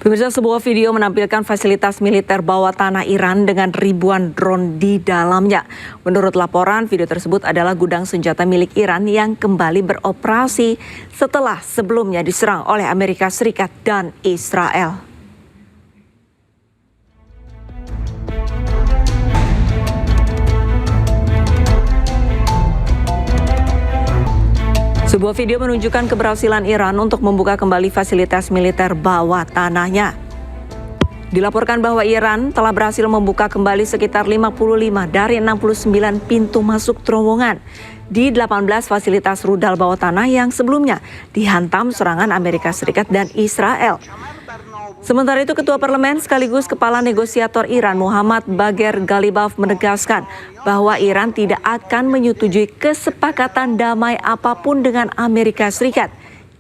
Pemirsa, sebuah video menampilkan fasilitas militer bawah tanah Iran dengan ribuan drone di dalamnya. Menurut laporan, video tersebut adalah gudang senjata milik Iran yang kembali beroperasi setelah sebelumnya diserang oleh Amerika Serikat dan Israel. Sebuah video menunjukkan keberhasilan Iran untuk membuka kembali fasilitas militer bawah tanahnya. Dilaporkan bahwa Iran telah berhasil membuka kembali sekitar 55 dari 69 pintu masuk terowongan di 18 fasilitas rudal bawah tanah yang sebelumnya dihantam serangan Amerika Serikat dan Israel. Sementara itu, Ketua Parlemen sekaligus Kepala Negosiator Iran Muhammad Bagher Ghalibaf menegaskan bahwa Iran tidak akan menyetujui kesepakatan damai apapun dengan Amerika Serikat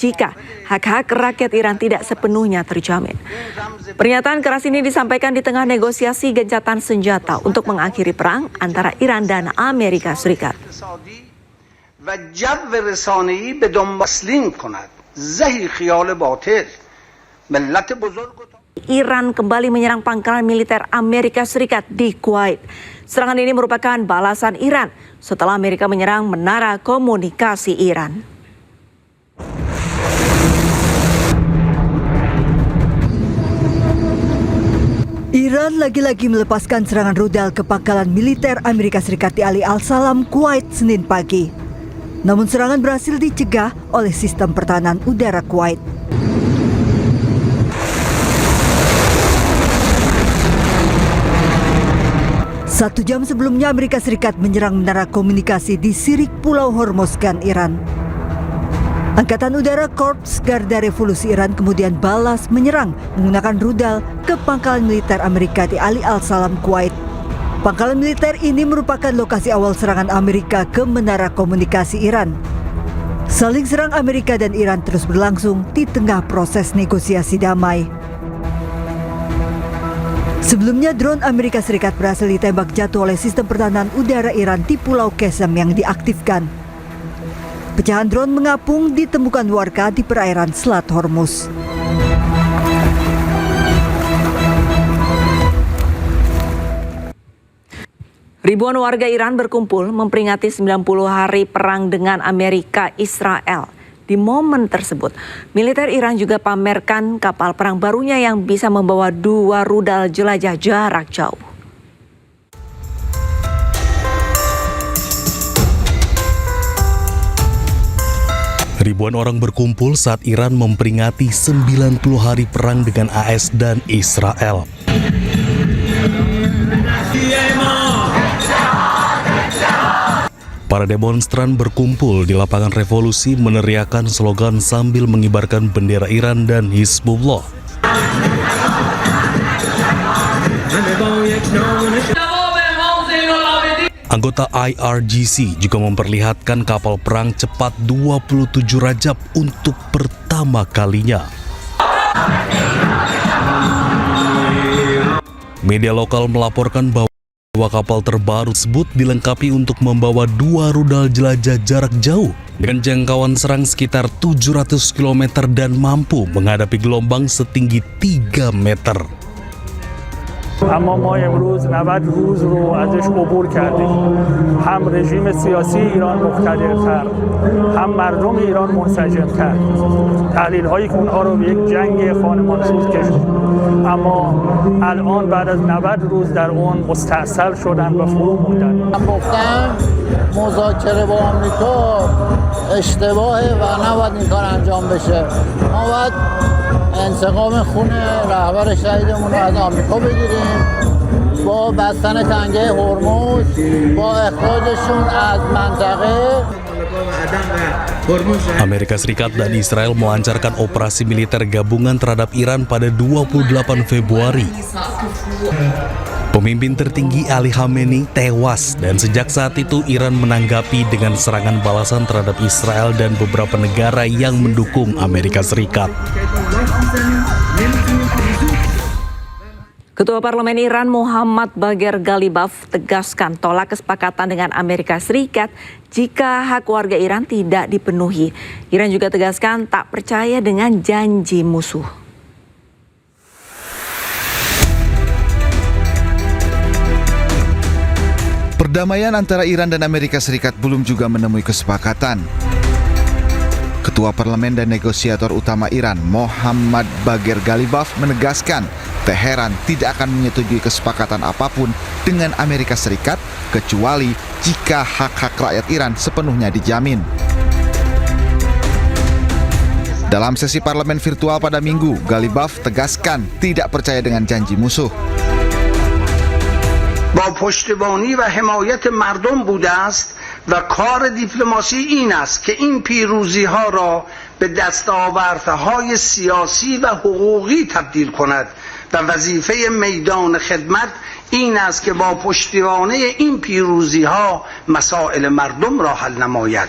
jika hak-hak rakyat Iran tidak sepenuhnya terjamin. Pernyataan keras ini disampaikan di tengah negosiasi gencatan senjata untuk mengakhiri perang antara Iran dan Amerika Serikat. Iran kembali menyerang pangkalan militer Amerika Serikat di Kuwait. Serangan ini merupakan balasan Iran setelah Amerika menyerang menara komunikasi Iran. Iran lagi-lagi melepaskan serangan rudal ke pangkalan militer Amerika Serikat di Ali Al-Salam, Kuwait, Senin pagi. Namun serangan berhasil dicegah oleh sistem pertahanan udara Kuwait. Satu jam sebelumnya Amerika Serikat menyerang menara komunikasi di Sirik Pulau Hormozgan, Iran. Angkatan Udara Korps Garda Revolusi Iran kemudian balas menyerang menggunakan rudal ke pangkalan militer Amerika di Ali Al-Salam, Kuwait. Pangkalan militer ini merupakan lokasi awal serangan Amerika ke menara komunikasi Iran. Saling serang Amerika dan Iran terus berlangsung di tengah proses negosiasi damai. Sebelumnya, drone Amerika Serikat berhasil ditembak jatuh oleh sistem pertahanan udara Iran di Pulau Qesem yang diaktifkan. Pecahan drone mengapung ditemukan warga di perairan Selat Hormuz. Ribuan warga Iran berkumpul memperingati 90 hari perang dengan Amerika Israel. Di momen tersebut, militer Iran juga pamerkan kapal perang barunya yang bisa membawa 2 rudal jelajah jarak jauh. Ribuan orang berkumpul saat Iran memperingati 90 hari perang dengan AS dan Israel. Para demonstran berkumpul di lapangan Revolusi meneriakkan slogan sambil mengibarkan bendera Iran dan Hizbullah. Anggota IRGC juga memperlihatkan kapal perang cepat 27 Rajab untuk pertama kalinya. Media lokal melaporkan bahwa kapal terbaru tersebut dilengkapi untuk membawa 2 rudal jelajah jarak jauh dengan jangkauan serang sekitar 700 km dan mampu menghadapi gelombang setinggi 3 meter. اما ما امروز 90 روز رو ازش عبور کردیم. هم رژیم سیاسی ایران مختلفتر، هم مردم ایران منسجمتر. تحلیل هایی که اونها رو به یک جنگ خانمانسوز کشوند. اما الان بعد از 90 روز در اون مستاصل شدن و فرو موندن. گفتن مذاکره با آمریکا اشتباهه و نباید این کار انجام بشه. ما باید انتقام خون رهبر شهیدمون رو از آمریکا بگیریم با بستن تنگه هرمز، با اخراجشون از منطقه. Amerika Serikat dan Israel melancarkan operasi militer gabungan terhadap Iran pada 28 Februari. Pemimpin tertinggi Ali Khamenei tewas dan sejak saat itu Iran menanggapi dengan serangan balasan terhadap Israel dan beberapa negara yang mendukung Amerika Serikat. Ketua Parlemen Iran Muhammad Bagher Ghalibaf tegaskan tolak kesepakatan dengan Amerika Serikat jika hak warga Iran tidak dipenuhi. Iran juga tegaskan tak percaya dengan janji musuh. Perdamaian antara Iran dan Amerika Serikat belum juga menemui kesepakatan. Ketua Parlemen dan negosiator utama Iran, Mohammad Bagher Ghalibaf, menegaskan Teheran tidak akan menyetujui kesepakatan apapun dengan Amerika Serikat kecuali jika hak-hak rakyat Iran sepenuhnya dijamin. Dalam sesi parlemen virtual pada Minggu, Ghalibaf tegaskan tidak percaya dengan janji musuh. با پشتیبانی و حمایت مردم بوده است و کار دیپلماسی این است که این پیروزی ها را به دستاوردهای سیاسی و حقوقی تبدیل کند و وظیفه میدان خدمت این است که با پشتیبانی این پیروزی ها مسائل مردم را حل نماید.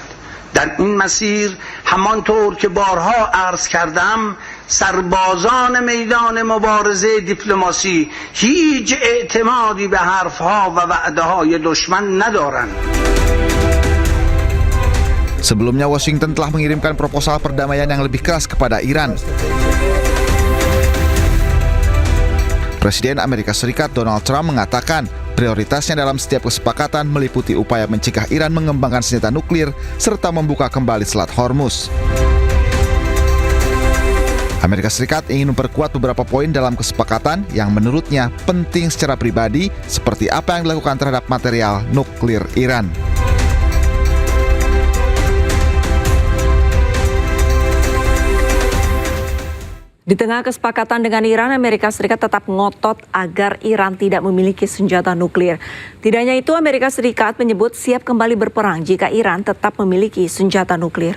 در این مسیر همانطور که بارها عرض کردم سربازان میدان مبارزه دیپلماسی هیچ اعتمادی به حرفها و وعده‌های دشمن ندارند. Sebelumnya Washington telah mengirimkan proposal perdamaian yang lebih keras kepada Iran. Presiden Amerika Serikat Donald Trump mengatakan prioritasnya dalam setiap kesepakatan meliputi upaya mencegah Iran mengembangkan senjata nuklir serta membuka kembali Selat Hormuz. Amerika Serikat ingin memperkuat beberapa poin dalam kesepakatan yang menurutnya penting secara pribadi, seperti apa yang dilakukan terhadap material nuklir Iran. Di tengah kesepakatan dengan Iran, Amerika Serikat tetap ngotot agar Iran tidak memiliki senjata nuklir. Tidak hanya itu, Amerika Serikat menyebut siap kembali berperang jika Iran tetap memiliki senjata nuklir.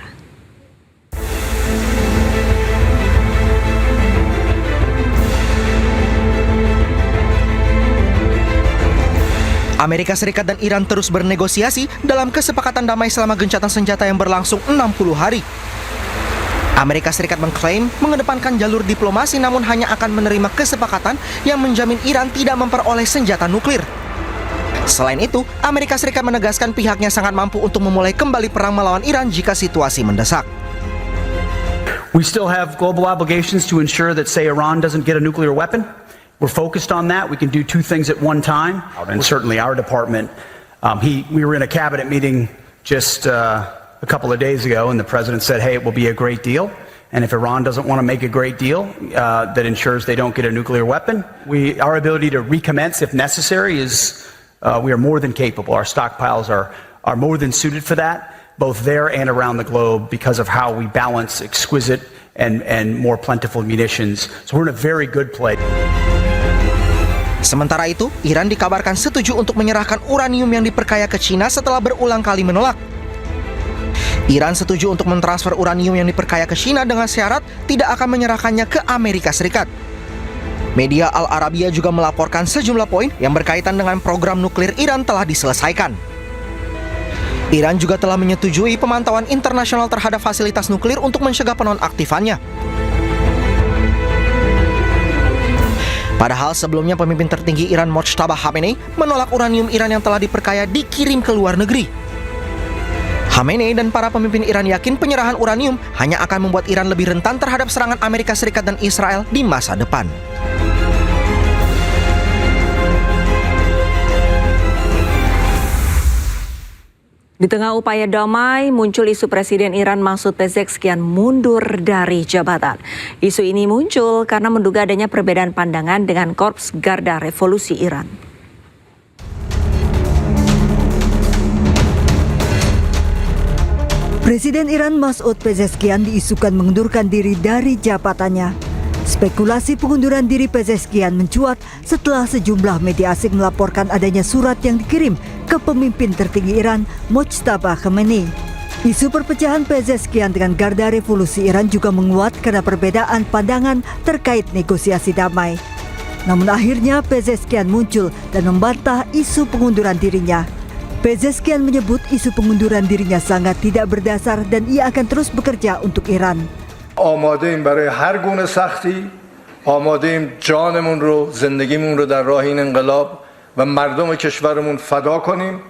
Amerika Serikat dan Iran terus bernegosiasi dalam kesepakatan damai selama gencatan senjata yang berlangsung 60 hari. Amerika Serikat mengklaim mengedepankan jalur diplomasi namun hanya akan menerima kesepakatan yang menjamin Iran tidak memperoleh senjata nuklir. Selain itu, Amerika Serikat menegaskan pihaknya sangat mampu untuk memulai kembali perang melawan Iran jika situasi mendesak. We still have global obligations to ensure that, say, Iran doesn't get a nuclear weapon. We're focused on that. We can do two things at one time. And certainly our department, we were in a cabinet meeting just a couple of days ago, and the president said, hey, it will be a great deal. And if Iran doesn't want to make a great deal that ensures they don't get a nuclear weapon, our ability to recommence if necessary is, we are more than capable. Our stockpiles are more than suited for that, both there and around the globe, because of how we balance exquisite and more plentiful munitions. So we're in a very good place. Sementara itu, Iran dikabarkan setuju untuk menyerahkan uranium yang diperkaya ke China setelah berulang kali menolak. Iran setuju untuk mentransfer uranium yang diperkaya ke China dengan syarat tidak akan menyerahkannya ke Amerika Serikat. Media Al Arabiya juga melaporkan sejumlah poin yang berkaitan dengan program nuklir Iran telah diselesaikan. Iran juga telah menyetujui pemantauan internasional terhadap fasilitas nuklir untuk mencegah penonaktifannya. Padahal sebelumnya pemimpin tertinggi Iran Mojtaba Khamenei menolak uranium Iran yang telah diperkaya dikirim ke luar negeri. Khamenei dan para pemimpin Iran yakin penyerahan uranium hanya akan membuat Iran lebih rentan terhadap serangan Amerika Serikat dan Israel di masa depan. Di tengah upaya damai, muncul isu Presiden Iran Masoud Pezeshkian mundur dari jabatan. Isu ini muncul karena menduga adanya perbedaan pandangan dengan Korps Garda Revolusi Iran. Presiden Iran Masoud Pezeshkian diisukan mengundurkan diri dari jabatannya. Spekulasi pengunduran diri Pezeshkian mencuat setelah sejumlah media asing melaporkan adanya surat yang dikirim ke pemimpin tertinggi Iran, Mojtaba Khamenei. Isu perpecahan Pezeshkian dengan Garda Revolusi Iran juga menguat karena perbedaan pandangan terkait negosiasi damai. Namun akhirnya Pezeshkian muncul dan membantah isu pengunduran dirinya. Pezeshkian menyebut isu pengunduran dirinya sangat tidak berdasar dan ia akan terus bekerja untuk Iran. آماده‌ایم برای هر گونه سختی، آماده‌ایم جانمون رو، زندگیمون رو در راه این انقلاب و مردم کشورمون فدا کنیم،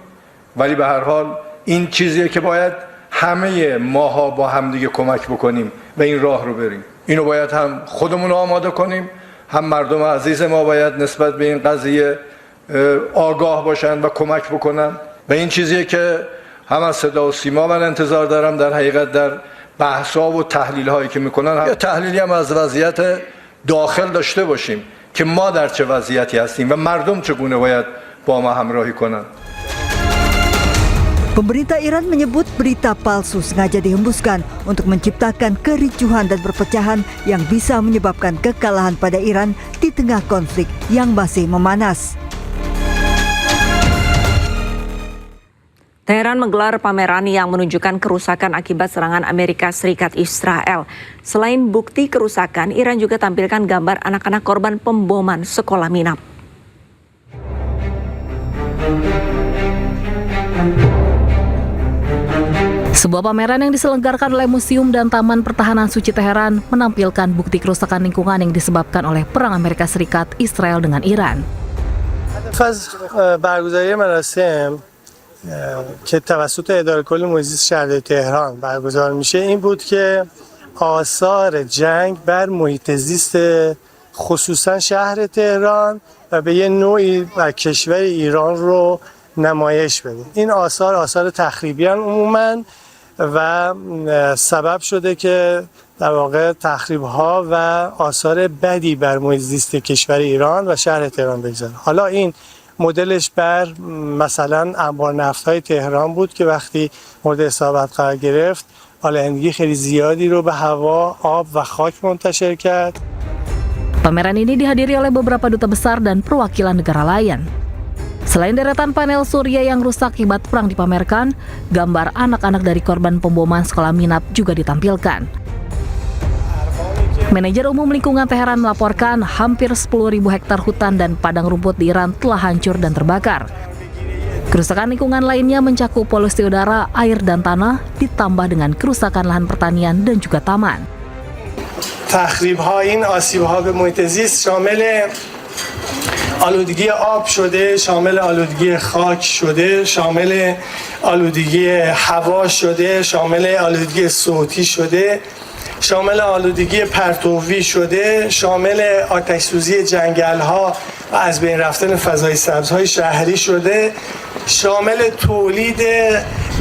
ولی به هر حال این چیزیه که باید همه ماها با همدیگه کمک بکنیم و این راه رو بریم. اینو باید هم خودمون رو آماده کنیم، هم مردم عزیز ما باید نسبت به این قضیه آگاه باشن و کمک بکنن. و این چیزیه که هم از صدا و سیما من انتظار دارم در حقیقت در بحث‌ها و تحلیل‌هایی که میکنن یا تحلیلی هم از وضعیت داخل داشته باشیم که ما در چه وضعیتی هستیم و مردم چگونه باید با ما همراهی کنند. Pemerintah Iran menyebut berita palsu sengaja dihembuskan untuk menciptakan kericuhan dan perpecahan yang bisa menyebabkan kekalahan pada Iran di tengah konflik yang masih memanas. Teheran menggelar pameran yang menunjukkan kerusakan akibat serangan Amerika Serikat Israel. Selain bukti kerusakan, Iran juga tampilkan gambar anak-anak korban pemboman sekolah Minab. Sebuah pameran yang diselenggarakan oleh Museum dan Taman Pertahanan Suci Teheran menampilkan bukti kerusakan lingkungan yang disebabkan oleh perang Amerika Serikat Israel dengan Iran. برگزاری مراسم که توسط اداره کل محیط زیست شهرداری تهران برگزار میشه این بود که آثار جنگ بر محیط زیست خصوصا شهر تهران و به یه نوعی بر کشور ایران رو نمایش بدیم. این آثار تخریبیان عموماً و سبب شده که در واقع تخریب‌ها و آثار بدی بر محیط زیست کشور ایران و شهر تهران بگذاره. حالا این مدلش بر مثلا انبار نفت‌های تهران بود که وقتی مورد اصابت قرار گرفت آلودگی خیلی زیادی رو به هوا، آب و خاک منتشر کرد. Pameran ini dihadiri oleh beberapa duta besar dan perwakilan negara lain. Selain deretan panel surya yang rusak akibat perang dipamerkan, gambar anak-anak dari korban pemboman sekolah Minab juga ditampilkan. Manajer Umum Lingkungan Teheran melaporkan hampir 10.000 hektar hutan dan padang rumput di Iran telah hancur dan terbakar. Kerusakan lingkungan lainnya mencakup polusi udara, air dan tanah, ditambah dengan kerusakan lahan pertanian dan juga taman. تخریب‌ها این آسیب‌ها به محیط زیست شامل آلودگی آب شده، شامل آلودگی خاک شده، شامل آلودگی هوا شده، شامل آلودگی صوتی شده، شامل آلودگی پرتوی شده، شامل آتش‌سوزی جنگل‌ها و از بین رفتن فضای سبزهای شهری شده، شامل تولید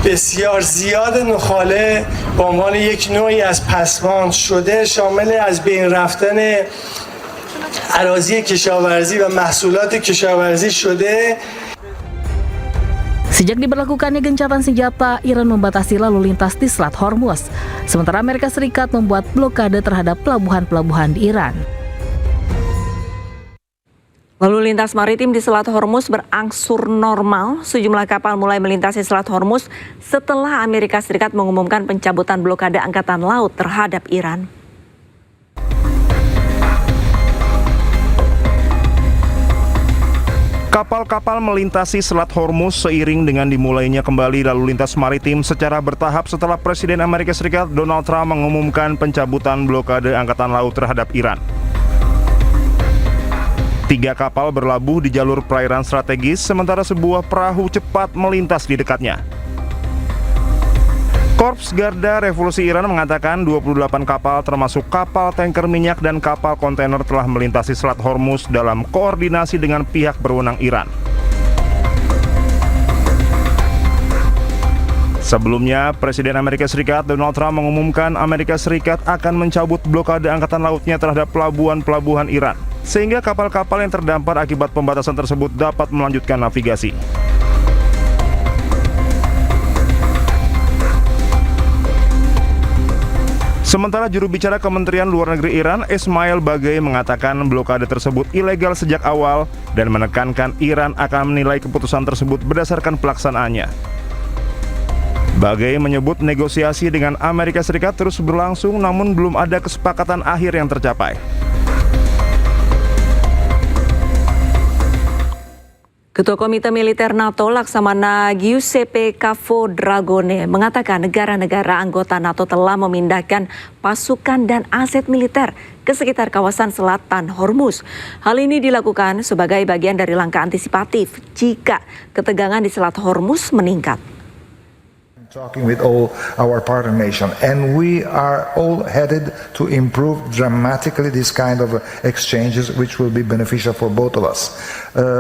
بسیار زیاد نخاله به عنوان یک نوعی از پسماند شده، شامل از بین رفتن اراضی کشاورزی و محصولات کشاورزی شده. Sejak diberlakukannya gencatan senjata, Iran membatasi lalu lintas di Selat Hormuz. Sementara Amerika Serikat membuat blokade terhadap pelabuhan-pelabuhan di Iran. Lalu lintas maritim di Selat Hormuz berangsur normal. Sejumlah kapal mulai melintasi Selat Hormuz setelah Amerika Serikat mengumumkan pencabutan blokade angkatan laut terhadap Iran. Kapal-kapal melintasi Selat Hormuz seiring dengan dimulainya kembali lalu lintas maritim secara bertahap setelah Presiden Amerika Serikat Donald Trump mengumumkan pencabutan blokade angkatan laut terhadap Iran. 3 kapal berlabuh di jalur perairan strategis, sementara sebuah perahu cepat melintas di dekatnya. Korps Garda Revolusi Iran mengatakan 28 kapal termasuk kapal tanker minyak dan kapal kontainer telah melintasi Selat Hormuz dalam koordinasi dengan pihak berwenang Iran. Sebelumnya, Presiden Amerika Serikat Donald Trump mengumumkan Amerika Serikat akan mencabut blokade angkatan lautnya terhadap pelabuhan-pelabuhan Iran, sehingga kapal-kapal yang terdampar akibat pembatasan tersebut dapat melanjutkan navigasi. Sementara juru bicara Kementerian Luar Negeri Iran, Ismail Bagei, mengatakan blokade tersebut ilegal sejak awal dan menekankan Iran akan menilai keputusan tersebut berdasarkan pelaksanaannya. Bagei menyebut negosiasi dengan Amerika Serikat terus berlangsung namun belum ada kesepakatan akhir yang tercapai. Ketua Komite Militer NATO Laksamana Giuseppe Cafodragone mengatakan negara-negara anggota NATO telah memindahkan pasukan dan aset militer ke sekitar kawasan selatan Hormuz. Hal ini dilakukan sebagai bagian dari langkah antisipatif jika ketegangan di Selat Hormuz meningkat. Talking with all our partner nations, and we are all headed to improve dramatically this kind of exchanges, which will be beneficial for both of us.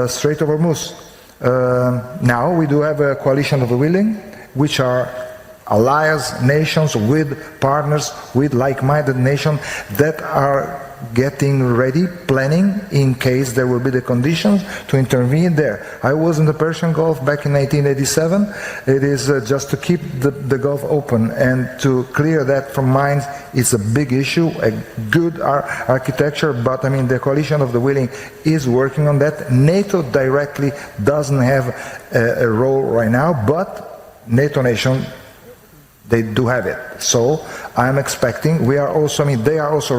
Strait of Hormuz, Now we do have a coalition of the willing, which are allies, nations with partners, with like-minded nations that are getting ready, planning in case there will be the conditions to intervene there. I was in the Persian Gulf back in 1987. It is just to keep the Gulf open and to clear that from minds. It's a big issue, a good architecture, but I mean the coalition of the willing is working on that. NATO directly doesn't have a role right now, but NATO nation, they do have it. So I'm expecting, they are also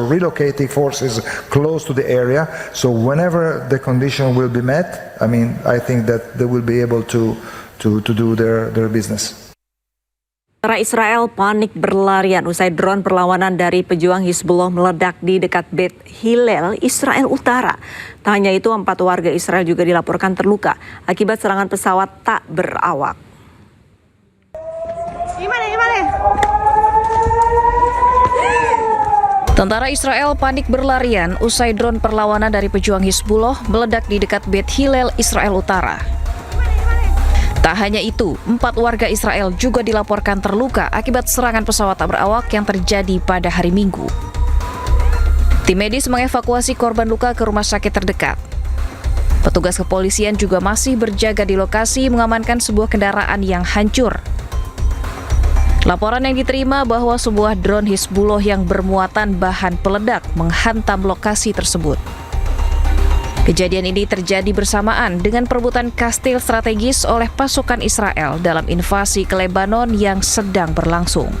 relocating forces close to the area. So whenever the condition will be met, I mean, I think that they will be able to do their business. Tentara Israel panik berlarian usai drone perlawanan dari pejuang Hizbullah meledak di dekat Beit Hillel, Israel Utara. Tak hanya itu, 4 warga Israel juga dilaporkan terluka akibat serangan pesawat tak berawak. Tentara Israel panik berlarian usai drone perlawanan dari pejuang Hizbullah meledak di dekat Beit Hillel, Israel Utara. Tak hanya itu, 4 warga Israel juga dilaporkan terluka akibat serangan pesawat tak berawak yang terjadi pada hari Minggu. Tim medis mengevakuasi korban luka ke rumah sakit terdekat. Petugas kepolisian juga masih berjaga di lokasi mengamankan sebuah kendaraan yang hancur. Laporan yang diterima bahwa sebuah drone Hizbullah yang bermuatan bahan peledak menghantam lokasi tersebut. Kejadian ini terjadi bersamaan dengan perebutan kastil strategis oleh pasukan Israel dalam invasi ke Lebanon yang sedang berlangsung.